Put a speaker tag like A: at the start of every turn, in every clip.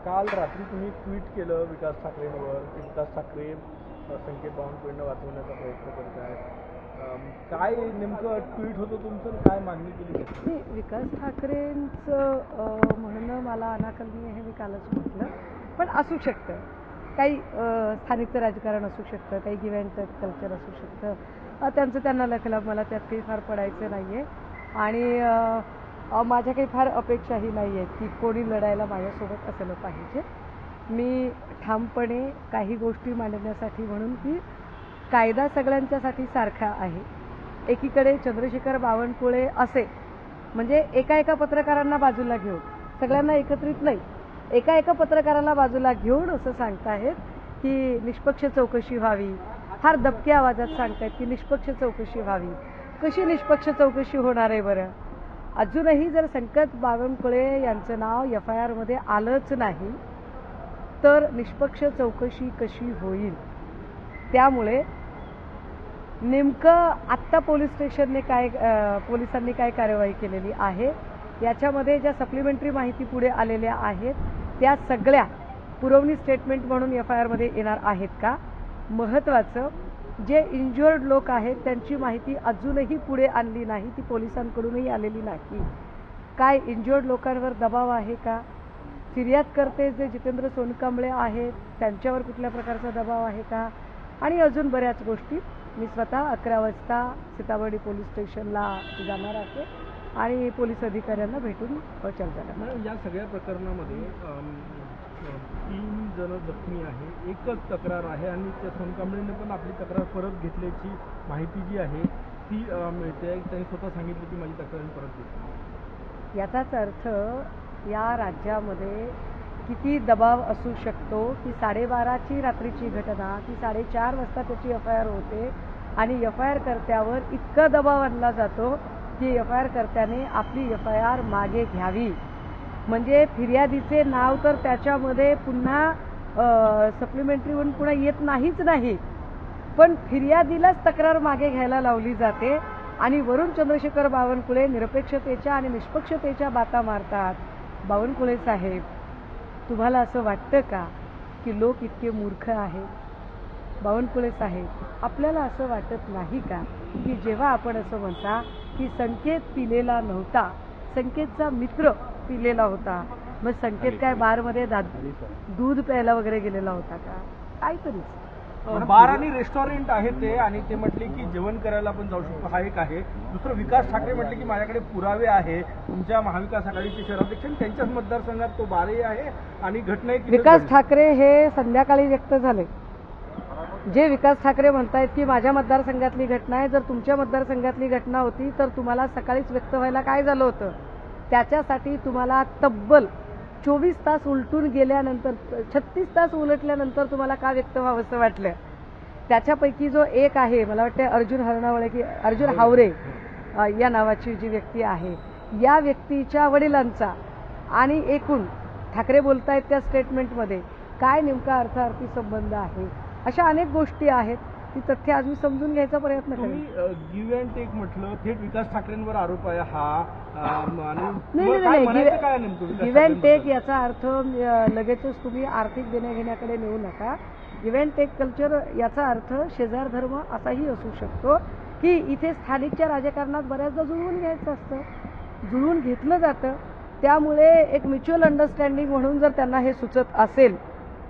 A: काल रात्री तुम्ही ट्विट केलं विकास ठाकरेंवर की विकास ठाकरे संकेत बावनकुळेंना वाचवण्याचा प्रयत्न करत आहेत. काय नेमकं ट्विट होतं तुमचं, काय मागणी केली?
B: नाही, विकास ठाकरेंचं म्हणणं मला अनाकलनीय हे मी कालच म्हटलं, पण असू शकतं. काही स्थानिकचं राजकारण असू शकतं, काही गिव्ह अँड टेक कल्चर असू शकतं, त्यांचं त्यांना लखला, मला त्यात काही फार पडायचं नाही आहे. आणि माझ्या काही फार अपेक्षाही नाही आहेत की कोणी लढायला माझ्यासोबत असलं पाहिजे. मी ठामपणे काही गोष्टी मांडण्यासाठी, म्हणून की कायदा सगळ्यांच्यासाठी सारखा आहे. एकीकडे चंद्रशेखर बावनकुळे असे म्हणजे एका पत्रकारांना बाजूला घेऊन, सगळ्यांना एकत्रित नाही, एका पत्रकाराला बाजूला घेऊन असं सांगतायत की निष्पक्ष चौकशी व्हावी. फार दबक्या आवाजात सांगतायत की निष्पक्ष चौकशी व्हावी. कशी निष्पक्ष चौकशी होणार आहे बरं? अजूनही जर संकेत बावनकुळे यांचं नाव FIR मध्ये आलंच नाही तर निष्पक्ष चौकशी कशी होईल? त्यामुळे नेमकं आत्ता पोलीस स्टेशनने पोलिसांनी काय कारवाई केलेली आहे याच्यामध्ये ज्या सप्लिमेंटरी माहिती पुढे आलेल्या आहेत त्या सगळ्या पुरवणी स्टेटमेंट म्हणून FIR मध्ये येणार आहेत का? महत्त्वाचं, जे इंज्युअर्ड लोक आहेत त्यांची माहिती अजूनही पुढे आणली नाही, ती पोलिसांकडूनही आलेली नाही. काय इंज्युअर्ड लोकांवर दबाव आहे का? फिर्यादकर्ते जे जितेंद्र सोनकांबळे आहेत त्यांच्यावर कुठल्या प्रकारचा दबाव आहे का? आणि अजून बऱ्याच गोष्टी. मी स्वतः 11 वाजता सीताबर्डी पोलीस स्टेशनला जाणार आहे आणि पोलीस अधिकाऱ्यांना भेटून चर्चा करणार.
A: या सगळ्या प्रकरणामध्ये 3 जण जखमी आहे, एकच तक्रार आहे आणि त्या सोनकांबळेने पण आपली तक्रार परत घेतल्याची माहिती जी आहे ती मिळते. त्यांनी स्वतः सांगितलं की माझी तक्रार परत घेतली.
B: याचाच अर्थ या राज्यामध्ये किती दबाव असू शकतो की 12:30ची रात्रीची घटना ती 4:30 वाजता त्याची FIR होते आणि FIR कर्त्यावर इतका दबाव आणला जातो की FIR कर्त्याने आपली FIR मागे घ्यावी. म्हणजे फिर्यादीचे नाव तर त्याच्यामध्ये पुन्हा सप्लिमेंटरी म्हणून पुन्हा येत नाही, पण फिर्यादीलाच तक्रार मागे घ्यायला लावली जाते आणि वरून चंद्रशेखर बावनकुळे निरपेक्षतेच्या आणि निष्पक्षतेच्या बाता मारतात. बावनकुळे साहेब, तुम्हाला असं वाटतं का की लोक इतके मूर्ख आहेत? बावनकुळे साहेब, आपल्याला असं वाटत नाही का की जेव्हा आपण असं म्हणता की संकेत पिलेला नव्हता, संकेतचा मित्र पिलेला होता, मग संकेत काय बारमध्ये दूध प्यायला वगैरे गेलेला होता का? काहीतरी
A: बार आणि रेस्टॉरंट आहे ते, आणि ते म्हटले की जेवण करायला आपण जाऊ शकतो, हा एक आहे. दुसरं, विकास ठाकरे म्हटले की माझ्याकडे पुरावे आहे, तुमच्या महाविकास आघाडीचे शहराध्यक्ष त्यांच्याच मतदारसंघात तो बारही आहे आणि घटना.
B: विकास ठाकरे हे संध्याकाळी व्यक्त झाले. जे विकास ठाकरे म्हणतायत की माझ्या मतदारसंघातली घटना आहे, जर तुमच्या मतदारसंघातली घटना होती तर तुम्हाला सकाळीच व्यक्त व्हायला काय झालं होतं? त्याच्यासाठी तुम्हाला तब्बल 24 तास उलटून गेल्यानंतर, 36 तास उलटल्यानंतर तुम्हाला का व्यक्त व्हावंसं वाटलं? त्याच्यापैकी जो एक आहे, मला वाटतं अर्जुन हावरे या नावाची जी व्यक्ती आहे, या व्यक्तीच्या वडिलांचा आणि एकूण ठाकरे बोलतायत त्या स्टेटमेंटमध्ये काय नेमका अर्थार्थी संबंध आहे, अशा अनेक गोष्टी आहेत. ती तथ्य आज मी समजून घ्यायचा प्रयत्न करेन.
A: गिव्ह अँड टेक म्हटलं, थेट विकास ठाकरेंवर आरोप आहे हा.
B: नाही, गिव्ह अँड टेक याचा अर्थ लगेचच तुम्ही आर्थिक देण्याघेण्याकडे नेऊ नका. गिव्ह अँड टेक कल्चर याचा अर्थ शेजार धर्म असाही असू शकतो की इथे स्थानिकच्या राजकारणात बऱ्याचदा जुळवून घ्यायचं असतं, जुळवून घेतलं जातं. त्यामुळे एक म्युच्युअल अंडरस्टँडिंग म्हणून जर त्यांना हे सुचत असेल,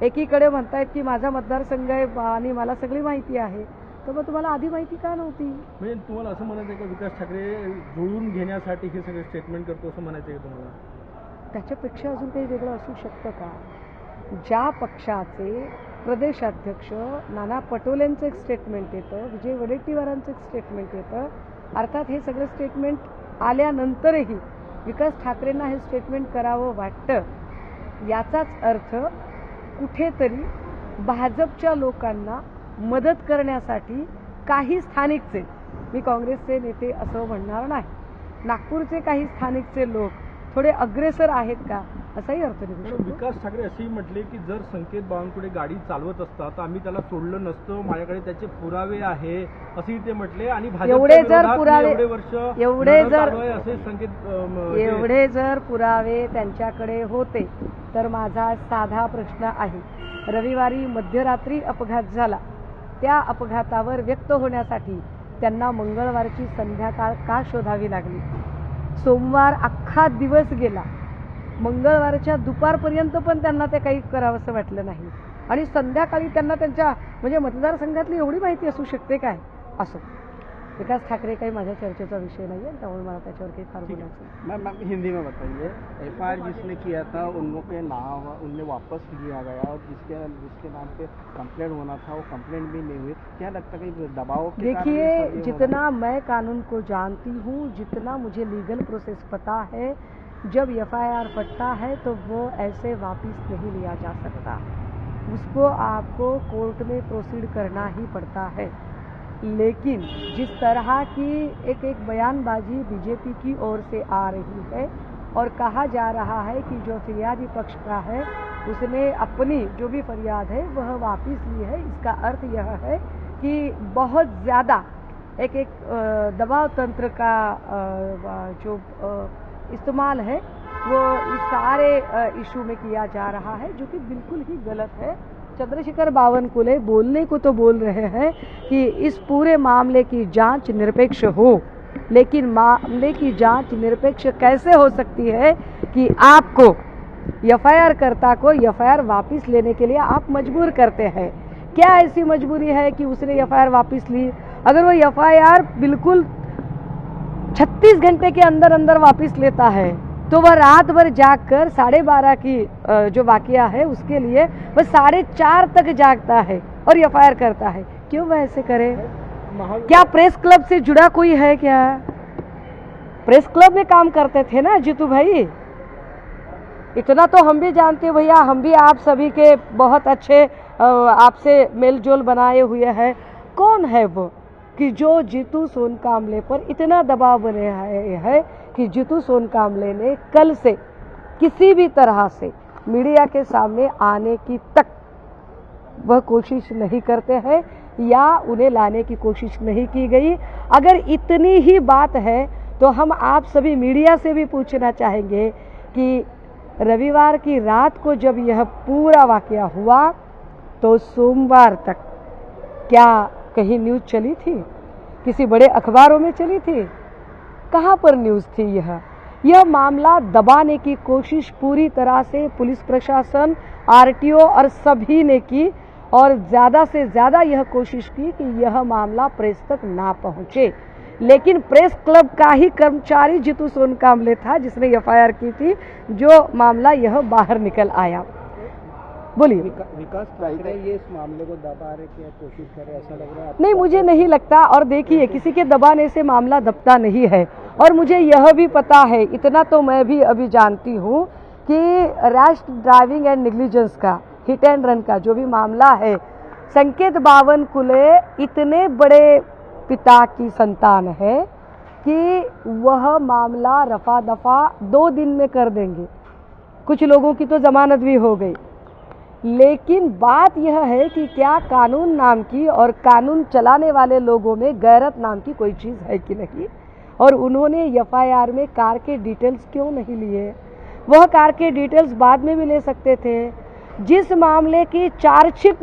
B: एकीकडे म्हणतायत की माझा मतदारसंघ आहे आणि मला सगळी माहिती आहे, तर मग तुम्हाला आधी माहिती का नव्हती?
A: म्हणजे तुम्हाला असं म्हणायचं आहे का विकास ठाकरे जुळवून घेण्यासाठी हे सगळे स्टेटमेंट करतो असं म्हणायचं आहे तुम्हाला?
B: त्याच्यापेक्षा अजून काही वेगळं असू शकतं का? ज्या पक्षाचे प्रदेशाध्यक्ष नाना पटोलेंचं एक स्टेटमेंट येतं, विजय वडेट्टीवारांचं एक स्टेटमेंट येतं, अर्थात हे सगळं स्टेटमेंट आल्यानंतरही विकास ठाकरेंना हे स्टेटमेंट करावं वाटतं, याचाच अर्थ कुठेतरी भाजपच्या लोकांना मदत करण्यासाठी काही स्थानिकचे, मी काँग्रेसचे नेते असं म्हणणार नाही, नागपूरचे काही स्थानिकचे लोक थोडे अग्रेसर आहेत का असाही अर्थ निघू
A: पण
B: शकतो.
A: विकास ठाकरे असेही म्हटले की जर संकेत बावनकुळे गाडी चालवत असता तर आम्ही त्याला सोडलं नसतं, माझ्याकडे त्याचे पुरावे आहे असेही ते म्हटले. आणि
B: एवढे जर पुरावे
A: एवढे
B: जर पुरावे त्यांच्याकडे होते तर माझा साधा प्रश्न आहे. रविवारी मध्यरात्री अपघात झाला, त्या अपघातावर व्यक्त होण्यासाठी त्यांना मंगळवारची संध्याकाळ का शोधावी लागली? सोमवार अख्खा दिवस गेला, मंगळवारच्या दुपारपर्यंत पण त्यांना ते काही करावंसं वाटलं नाही आणि संध्याकाळी त्यांना त्यांच्या म्हणजे मतदारसंघातली एवढी माहिती असू शकते काय? असो, विकास ठाकरे काही माझ्या चर्चेचा विषय नाही आहे, त्यामुळे मला त्याच्यावर काही फार बोलायचं.
C: मैम हिंदी में बताइए, एफआईआर जिसने किया था उन पे नाम उनने वापस लिया गया और जिसके नाम पे कंप्लेंट होना था वो कंप्लेंट भी नहीं हुई, क्या लगता है कि दबाव के कारण
B: देखिए,
C: ये सब ये
B: जितना मैं कानून को जानती हूँ, जितना मुझे लीगल प्रोसेस पता है, जब एफआईआर फटता है तो वो ऐसे वापस नहीं लिया जा सकता, उसको आपको कोर्ट में प्रोसीड करना ही पड़ता है. लेकिन जिस तरह की एक बयानबाजी बीजेपी की ओर से आ रही है और कहा जा रहा है कि जो फिरियादी पक्ष का है उसने अपनी जो भी फरियाद है वह वापस ली है, इसका अर्थ यह है कि बहुत ज़्यादा एक दबाव तंत्र का जो इस्तेमाल है वो इस सारे इशू में किया जा रहा है, जो कि बिल्कुल ही गलत है. चंद्रशेखर बावनकुळे बोलने को तो बोल रहे हैं कि इस पूरे मामले की जांच निरपेक्ष हो, लेकिन मामले की जांच निरपेक्ष कैसे हो सकती है कि आपको एफआईआर कर्ता को एफआईआर वापस लेने के लिए आप मजबूर करते हैं? क्या ऐसी मजबूरी है कि उसने एफआईआर वापस ली? अगर वो एफआईआर बिल्कुल 36 घंटे के अंदर अंदर वापस लेता है तो वह रात भर जागकर 12:30 की जो वाकया है उसके लिए वह 4:30 तक जागता है और एफआईआर करता है. क्यों वह ऐसे करे? क्या प्रेस क्लब से जुड़ा कोई है क्या? प्रेस क्लब में काम करते थे ना जीतू भाई, इतना तो हम भी जानते हैं भैया, हम भी आप सभी के बहुत अच्छे आपसे मेल जोल बनाए हुए हैं. कौन है वो कि जो जीतू सोनकामले पर इतना दबाव बने है कि जीतू सोनकामले ने कल से किसी भी तरह से मीडिया के सामने आने की तक वह कोशिश नहीं करते हैं या उन्हें लाने की कोशिश नहीं की गई? अगर इतनी ही बात है तो हम आप सभी मीडिया से भी पूछना चाहेंगे कि रविवार की रात को जब यह पूरा वाकया हुआ तो सोमवार तक क्या कहीं न्यूज़ चली थी? किसी बड़े अखबारों में चली थी? कहाँ पर न्यूज़ थी? यह मामला दबाने की कोशिश पूरी तरह से पुलिस प्रशासन, आरटीओ और सभी ने की और ज़्यादा से ज़्यादा यह कोशिश की कि यह मामला प्रेस तक ना पहुँचे. लेकिन प्रेस क्लब का ही कर्मचारी जीतू सोनकामले था जिसने एफआईआर की थी, जो मामला यह बाहर निकल आया. बोलिए.
C: विकास ठाकरे ये इस मामले को दबाने की कोशिश कर रहे, ऐसा लग रहा है?
B: नहीं, मुझे नहीं लगता. और देखिए, किसी के दबाने से मामला दबता नहीं है. और मुझे यह भी पता है, इतना तो मैं भी अभी जानती हूँ कि रैश ड्राइविंग एंड नेग्लिजेंस का, हिट एंड रन का जो भी मामला है, संकेत बावनकुळे इतने बड़े पिता की संतान है कि वह मामला रफा दफा 2 दिन में कर देंगे. कुछ लोगों की तो जमानत भी हो गई. लेकिन बात यह है कि क्या कानून नाम की और कानून चलाने वाले लोगों में गैरत नाम की कोई चीज़ है कि नहीं? और उन्होंने एफआईआर में कार के डिटेल्स क्यों नहीं लिए? वह कार के डिटेल्स बाद में भी ले सकते थे. जिस मामले की चार्जशीट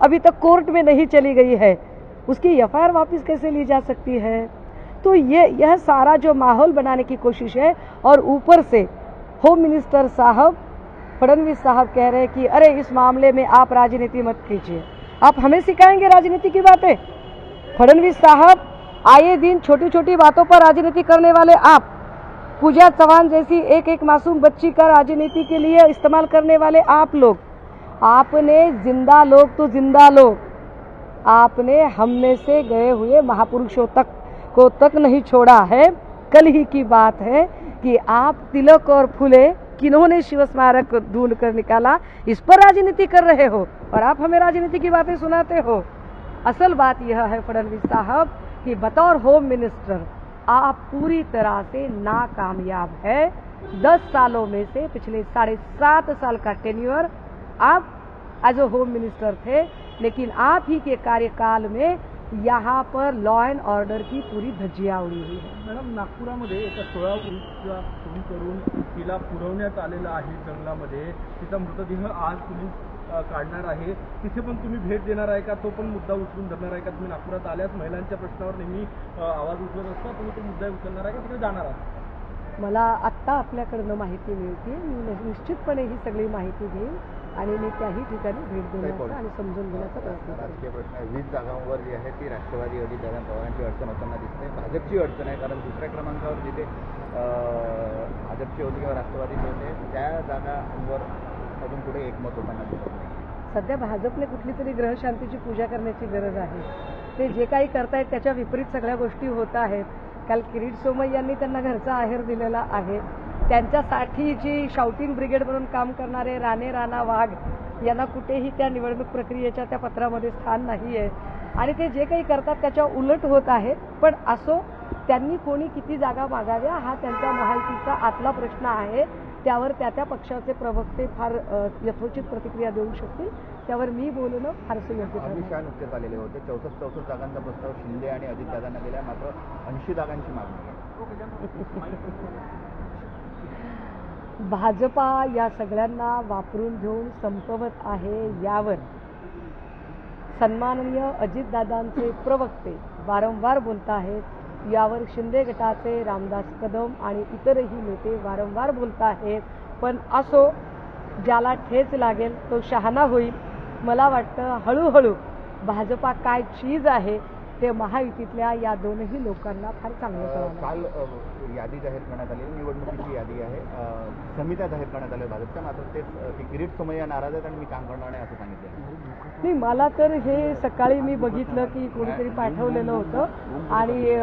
B: अभी तक कोर्ट में नहीं चली गई है, उसकी एफआईआर वापस कैसे ली जा सकती है? तो यह सारा जो माहौल बनाने की कोशिश है. और ऊपर से होम मिनिस्टर साहब फडणवीस साहब कह रहे हैं कि अरे इस मामले में आप राजनीति मत कीजिए. आप हमें सिखाएंगे राजनीति की बातें? फडणवीस साहब, आए दिन छोटी छोटी बातों पर राजनीति करने वाले आप, पूजा चौहान जैसी एक मासूम बच्ची का राजनीति के लिए इस्तेमाल करने वाले आप लोग, आपने जिंदा लोग तो जिंदा लोग, आपने हम में से गए हुए महापुरुषों तक नहीं छोड़ा है. कल ही की बात है कि आप तिलक और फुले किन्होंने शिव स्मारक ढूंढ कर निकाला, इस पर राजनीति कर रहे हो और आप हमें राजनीति की बातें सुनाते हो. असल बात यह है फडणवीस साहब कि बतौर होम मिनिस्टर आप पूरी तरह से नाकामयाब है 10 सालों में से पिछले 7.5 साल का टेन्योर आप एज अ होम मिनिस्टर थे, लेकिन आप ही के कार्यकाल में यहाँ पर लॉ एंड ऑर्डर की पूरी धज्जियां उड़ी हुई है.
A: मॅडम, नागपुरामध्ये एका 16 वर्षीच्या खून करून तिला पुरवण्यात आलेला आहे जंगलामध्ये. तिचा मृतदेह आज पोलीस काढणार आहे. तिथे पण तुम्ही भेट देणार आहे का? तो पण मुद्दा उचलून धरणार आहे का? तुम्ही नागपुरात आल्यास महिलांच्या प्रश्नावर नेहमी आवाज उचलत असता, तुम्ही तो मुद्दा उचलणार आहे का तिकडे जाणार आहात?
B: मला आत्ता आपल्याकडनं माहिती मिळते. मी निश्चितपणे ही सगळी माहिती घेईन आणि मी त्याही ठिकाणी भेट देण्याचा आणि समजून घेण्याचा प्रयत्न करेन.
D: राजकीय प्रश्न आहे. 20 जागांवर जी आहे ती राष्ट्रवादी अजितदादा पवारांची अडचण होताना दिसते. भाजपची अडचण आहे, कारण दुसऱ्या क्रमांकावर जिथे भाजपचे होते किंवा राष्ट्रवादीचे होते त्या जागांवर अजून पुढे एकमत होताना दिसत नाही.
B: सध्या भाजपने कुठली तरी ग्रहशांतीची पूजा करण्याची गरज आहे. ते जे काही करतायत त्याच्या विपरीत सगळ्या गोष्टी होत आहेत. काल किरीट सोमय्या यांनी त्यांना घरचा आहेर दिलेला आहे. त्यांच्यासाठी जी शाउटिंग ब्रिगेड म्हणून काम करणारे राणे राणा वाघ यांना कुठेही त्या निवडणूक प्रक्रियेच्या त्या पत्रामध्ये स्थान नाही आहे आणि ते जे काही करतात त्याच्या उलट होत आहे. पण असो, त्यांनी कोणी किती जागा मागाव्या हा त्यांच्या महायुतीचा आतला प्रश्न आहे. त्यावर त्या पक्षाचे प्रवक्ते फार यथोचित प्रतिक्रिया देऊ शकतील. त्यावर मी बोलणं फारसं योग्य
D: अमित
B: ठरेल.
D: शहा नुकतेच आलेले होते. 64 जागांचा प्रस्ताव शिंदे आणि अजितदादांना दिला, मात्र 80 जागांची मागणी आहे.
B: भाजपा या सगळ्यांना वापरून घेऊन संपवत आहे. यावर सन्माननीय अजितदादांचे प्रवक्ते वारंवार बोलत आहेत. यावर शिंदे गटाचे रामदास कदम आणि इतरही नेते वारंवार बोलत आहेत. पण असो, ज्याला ठेच लागेल तो शहाणा होईल. मला वाटतं हळूहळू भाजपा काय चीज आहे ते महायुतीतल्या या दोनही लोकांना फार चांगलं कळलं.
D: काल यादी जाहीर करण्यात आली, निवडणुकीची यादी आहे, समित्या जाहीर करण्यात आल्या भाजपच्या, मात्र ते किरीट सोमय्या नाराज आहेत आणि मी काम करणार नाही असं सांगितलं.
B: नाही, मला तर हे सकाळी मी बघितलं की कोणीतरी पाठवलेलं होतं आणि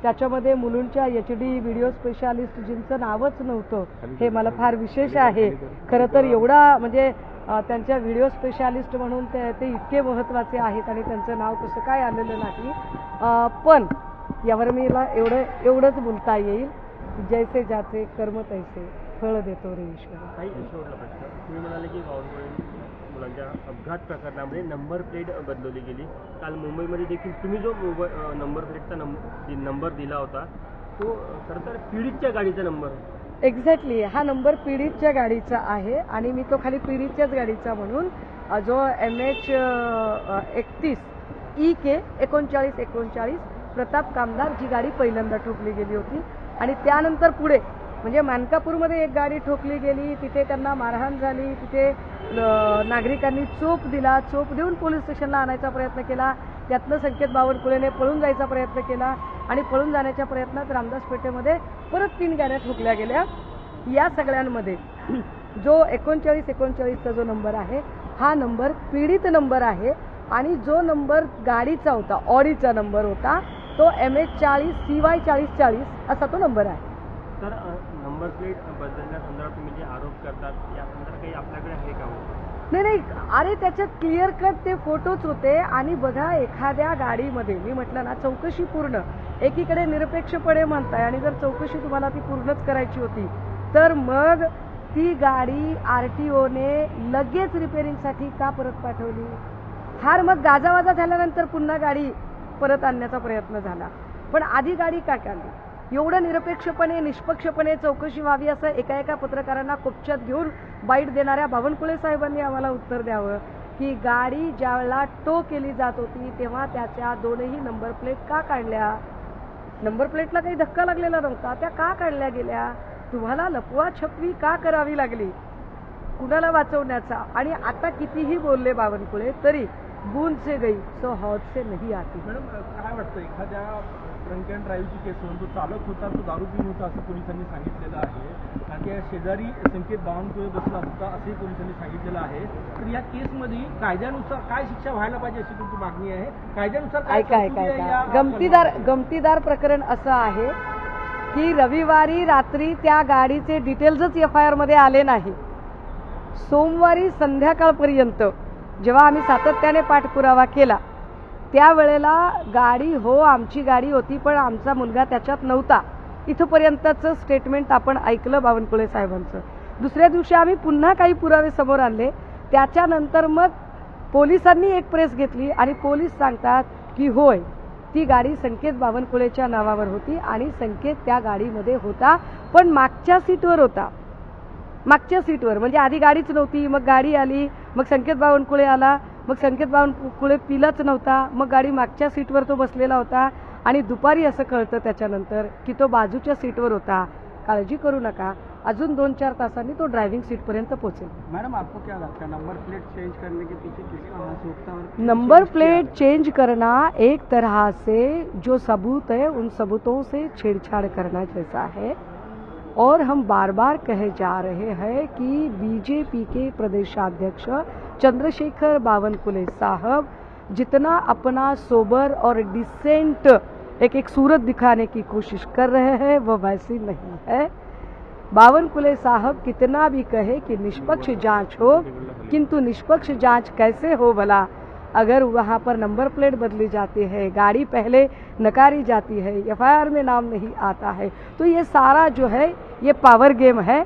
B: त्याच्यामध्ये मुलुंडच्या HD व्हिडिओ स्पेशालिस्टजींचं नावच नव्हतं. हे मला फार विशेष आहे. खरं तर एवढा म्हणजे त्यांच्या व्हिडिओ स्पेशालिस्ट म्हणून ते इतके महत्त्वाचे आहेत आणि त्यांचं नाव कसं काय आलेलं नाही. पण यावर मी एवढंच बोलता येईल, जैसे ज्याचे कर्म तैसे फळ देतो रे ईश्वर.
E: काही शेवटला प्रश्न, तुम्ही म्हणाले की मुलांच्या अपघात प्रकरणामध्ये नंबर प्लेट बदलवली गेली. काल मुंबईमध्ये देखील तुम्ही जो नंबर प्लेटचा नंबर दिला होता तो खरं तर पीडितच्या गाडीचा नंबर होता.
B: एक्झॅक्टली, हा नंबर पीडितच्या गाडीचा आहे आणि मी तो खाली पीडितच्याच गाडीचा म्हणून जो MH 31 EK 3939 प्रताप कामदार जी गाडी पहिल्यांदा ठोकली गेली होती आणि त्यानंतर पुढे म्हणजे मानकापूरमध्ये एक गाडी ठोकली गेली, तिथे त्यांना मारहाण झाली, तिथे नागरिकांनी चोप दिला, चोप देऊन पोलीस स्टेशनला आणायचा प्रयत्न केला. त्यातनं संकेत बावनकुळेने पळून जायचा प्रयत्न केला आणि पळून जाण्याच्या प्रयत्नात रामदास पेठेमध्ये परत 3 गाड्या ठोकल्या गेल्या. या सगळ्यांमध्ये जो 3939चा जो नंबर आहे हा नंबर पीडित नंबर आहे आणि जो नंबर गाडीचा होता, ऑडीचा नंबर होता, तो MH 40 CY 4040 असा तो नंबर आहे.
E: तर नंबर प्लेट बदलण्यासंदर्भात तुम्ही जे आरोप करतात या संदर्भात काही आपल्याकडे आहे का?
B: नाही, अरे त्याच्यात क्लिअर कट ते फोटोच होते. आणि बघा, एखाद्या गाडीमध्ये मी म्हटलं ना चौकशी पूर्ण, एकीकडे निरपेक्षपणे म्हणताय आणि जर चौकशी तुम्हाला ती पूर्णच करायची होती तर मग ती गाडी RTOने लगेच रिपेअरिंगसाठी का परत पाठवली? फार मग गाजावाजा झाल्यानंतर पुन्हा गाडी परत आणण्याचा प्रयत्न झाला, पण आधी गाडी का काढली? एवढं निरपेक्षपणे निष्पक्षपणे चौकशी व्हावी असं एका पत्रकारांना कोपच्यात घेऊन बाईट देणाऱ्या बावनकुळे साहेबांनी आम्हाला उत्तर द्यावं की गाडी ज्यावेळेला टो केली जात होती तेव्हा त्याच्या 2ही नंबर प्लेट का काढल्या? नंबर प्लेटला काही धक्का लागलेला नव्हता, त्या का काढल्या गेल्या? तुम्हाला लपवा छपवी का करावी लागली कुणाला वाचवण्याचा? आणि आता कितीही बोलले बावनकुळे तरी बूंद से गई सो हौद से नहीं आती.
A: मॅडम, काय वाटतं, एखाद्या ड्रंक अँड ड्राईव्हची केस म्हणून तो चालक होता, तो दारू पिऊन होता असं पोलिसांनी सांगितलेलं आहे आणि त्या शेजारी संकेत बावनकुळे बसला होता असंही पोलिसांनी सांगितलेलं आहे. तर या केसमध्ये कायद्यानुसार काय शिक्षा व्हायला पाहिजे अशी तुमची मागणी आहे? कायद्यानुसार काय तरतुदी आहे या?
B: गमतीदार प्रकरण असं आहे की रविवारी रात्री त्या गाडीचे डिटेल्सच FIR मध्ये आले नाही. सोमवारी संध्याकाळपर्यंत जेव्हा आम्ही सातत्याने पाठपुरावा केला त्यावेळेला गाडी आमची गाडी होती पण आमचा मुलगा त्याच्यात नव्हता इथंपर्यंतचं स्टेटमेंट आपण ऐकलं बावनकुळे साहेबांचं. दुसऱ्या दिवशी आम्ही पुन्हा काही पुरावे समोर आणले. त्याच्यानंतर मग पोलिसांनी एक प्रेस घेतली आणि पोलीस सांगतात की होय, ती गाडी संकेत बावनकुळेच्या नावावर होती आणि संकेत त्या गाडीमध्ये होता, पण मागच्या सीटवर होता. मागच्या सीटवर म्हणजे आधी गाडीच नव्हती, मग गाडी आली, मग संकेत बावनकुळे आला, मग संकेत बावनकुळे पिलाच नव्हता, मग गाडी मागच्या सीटवर तो बसलेला होता आणि दुपारी असं कळतं त्याच्यानंतर की तो बाजूच्या सीटवर होता. काळजी करू नका, अजून 2-4 तासांनी तो ड्रायव्हिंग सीटपर्यंत पोहोचेल.
C: मैडम आपको क्या लगता है नंबर प्लेट चेंज करने के पीछे किसका हाथ होता है?
B: नंबर प्लेट चेंज करना एक तरह से जो सबूत है उन सबूतों से छेड़छाड़ करना जैसा है, और हम बार बार कहे जा रहे हैं कि बीजेपी के प्रदेशाध्यक्ष चंद्रशेखर बावनकुळे साहब जितना अपना सोबर और डिसेंट एक सूरत दिखाने की कोशिश कर रहे हैं वो वैसी नहीं है. बावनकुळे साहब कितना भी कहे कि निष्पक्ष जांच हो, किंतु निष्पक्ष जांच कैसे हो भला, अगर वहाँ पर नंबर प्लेट बदली जाती है, गाड़ी पहले नकारी जाती है, एफआईआर में नाम नहीं आता है, तो ये सारा जो है ये पावर गेम है.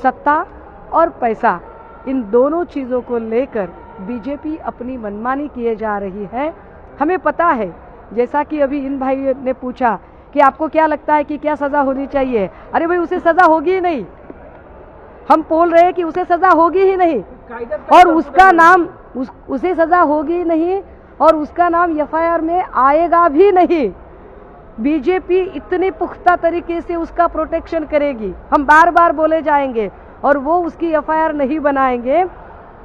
B: सत्ता और पैसा, इन दोनों चीज़ों को लेकर बीजेपी अपनी मनमानी किए जा रही है. हमें पता है, जैसा कि अभी इन भाई ने पूछा कि आपको क्या लगता है कि क्या सज़ा होनी चाहिए. अरे भाई, उसे सज़ा होगी ही नहीं. हम बोल रहे हैं कि उसे सज़ा होगी ही नहीं, और उसका नाम उसे सज़ा होगी नहीं और उसका नाम एफआईआर में आएगा भी नहीं. बीजेपी इतने पुख्ता तरीके से उसका प्रोटेक्शन करेगी, हम बार बार बोले जाएंगे, और वो उसकी एफआईआर नहीं बनाएंगे.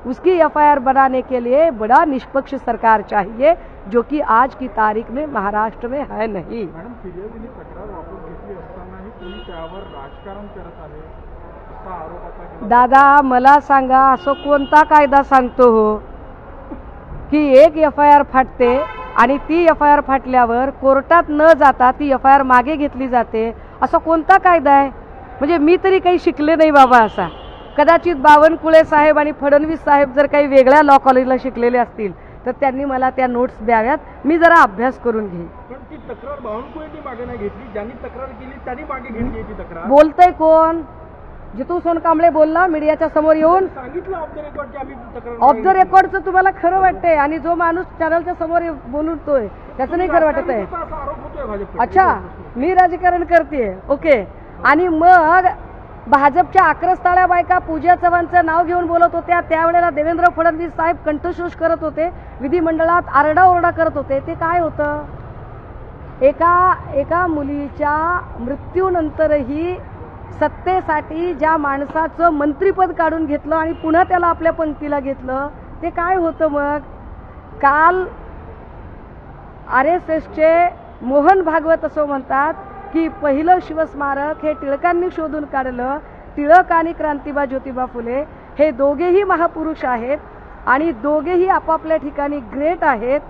B: उसकी एफआईआर बनाने के लिए बड़ा निष्पक्ष सरकार चाहिए, जो कि आज की तारीख में महाराष्ट्र में है नहीं.
A: मॅडम, फिर्यादीने तक्रार वापस घेतली असतानाही कोणी त्यावर राजकारण करत आहे असा आरोप आता केला.
B: दादा, मला सांगा, असं कोणता कायदा सांगतो हो की एक एफआयआर फाटते आणि ती एफआयआर फाटल्यावर कोर्टात न जाता ती एफआयआर मागे घेतली जाते? असा कोणता कायदा आहे? म्हणजे मी तरी काही शिकले नाही बाबा असा. कदाचित बावनकुळे साहेब आणि फडणवीस साहेब जर काही वेगळ्या लॉ कॉलेजला शिकलेले असतील तर त्यांनी मला त्या नोट्स द्याव्यात, मी जरा अभ्यास करून घेईन.
A: पण ती तक्रार बावनकुळेंनी मागे नाही घेतली, ज्यांनी तक्रार केली त्यांनी मागे घेतली ती तक्रार.
B: बोलतय कोण? जितू सोनकांबळे बोलला मीडियाच्या समोर येऊन.
A: सांगितलं ऑफ द रेकॉर्ड की आम्ही तक्रार
B: ऑफ द रेकॉर्डचं तुम्हाला खरं वाटतंय आणि जो माणूस चॅनलच्या समोर बोलतोय त्याचं नाही खरं वाटत आहे.
A: असा आरोप होतोय भाजपकडे.
B: अच्छा, मी राजकारण करते, ओके. आणि मग भाजपच्या आक्रस्ताळ्या बायका पूजा चव्हाणचं नाव घेऊन बोलत होत्या, त्यावेळेला देवेंद्र फडणवीस साहेब कंठशोष करत होते, विधिमंडळात आरडाओरडा करत होते. ते काय होतं? एका मुलीच्या मृत्यूनंतरही सत्तेसाठी ज्या माणसाचं मंत्रीपद काढून घेतलं आणि पुन्हा त्याला आपल्या पंक्तीला घेतलं, ते काय होतं? मग काल RSSचे मोहन भागवत असं म्हणतात की पहिलं शिवस्मारक हे टिळकांनी शोधून काढलं. टिळक आणि क्रांतिबा ज्योतिबा फुले हे दोघेही महापुरुष आहेत आणि दोघेही आपापल्या ठिकाणी ग्रेट आहेत.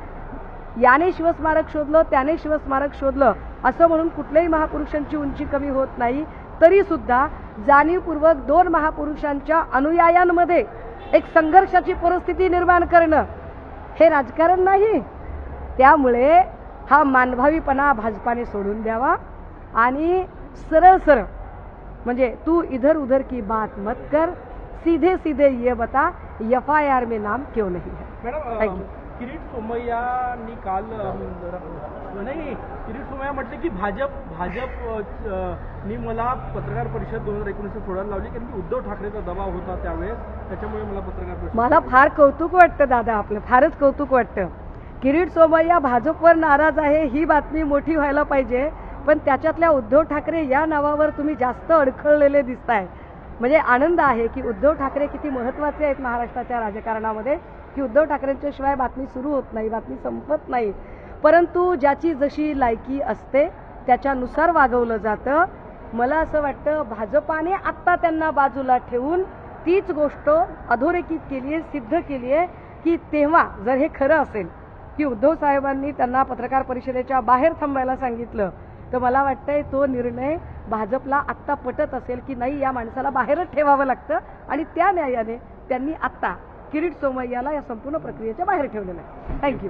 B: याने शिवस्मारक शोधलं, त्याने शिवस्मारक शोधलं असं म्हणून कुठल्याही महापुरुषांची उंची कमी होत नाही. तरी सुद्धा जाणीवपूर्वक दोन महापुरुषांच्या अनुयायांमध्ये एक संघर्षाची परिस्थिती निर्माण करणं हे राजकारण नाही. त्यामुळे हा मानभावीपणा भाजपाने सोडून द्यावा आणि सरळ सरळ म्हणजे तू इधर उधर की बात मत कर, सीधे सीधे ये बता एफआईआर में नाम क्यों नहीं है.
A: मॅडम, किरीट सोमय्यांनी काल नाही, किरीट सोमय्या म्हटले की भाजपनी मला पत्रकार परिषद 2019 सोडायला लावली कारण की उद्धव ठाकरेचा दबाव होता त्यावेळेस, त्याच्यामुळे मला पत्रकार परिषद.
B: मला फार कौतुक वाटतं दादा, आपलं फारच कौतुक वाटतं. किरीट सोमय्या भाजपवर नाराज आहे ही बातमी मोठी व्हायला पाहिजे, पण त्याच्यातल्या उद्धव ठाकरे या नावावर तुम्ही जास्त अडखळलेले दिसताय. म्हणजे आनंद आहे की उद्धव ठाकरे किती महत्त्वाचे आहेत महाराष्ट्राच्या राजकारणामध्ये, की उद्धव ठाकरेंच्या शिवाय बातमी सुरू होत नाही, बातमी संपत नाही. परंतु ज्याची जशी लायकी असते त्याच्यानुसार वागवलं जातं. मला असं वाटतं भाजपाने आत्ता त्यांना बाजूला ठेवून तीच गोष्ट अधोरेखित केली आहे, सिद्ध केली आहे की तेव्हा जर हे खरं असेल की उद्धव साहेबांनी त्यांना पत्रकार परिषदेच्या बाहेर थांबायला सांगितलं, तर मला वाटतंय तो निर्णय भाजपला आत्ता पटत असेल की नाही, या माणसाला बाहेरच ठेवावं लागतं आणि त्या न्यायाने त्यांनी आत्ता किरीट सोमय्याला या संपूर्ण प्रक्रियेच्या बाहेर ठेवलेलं आहे. थँक्यू.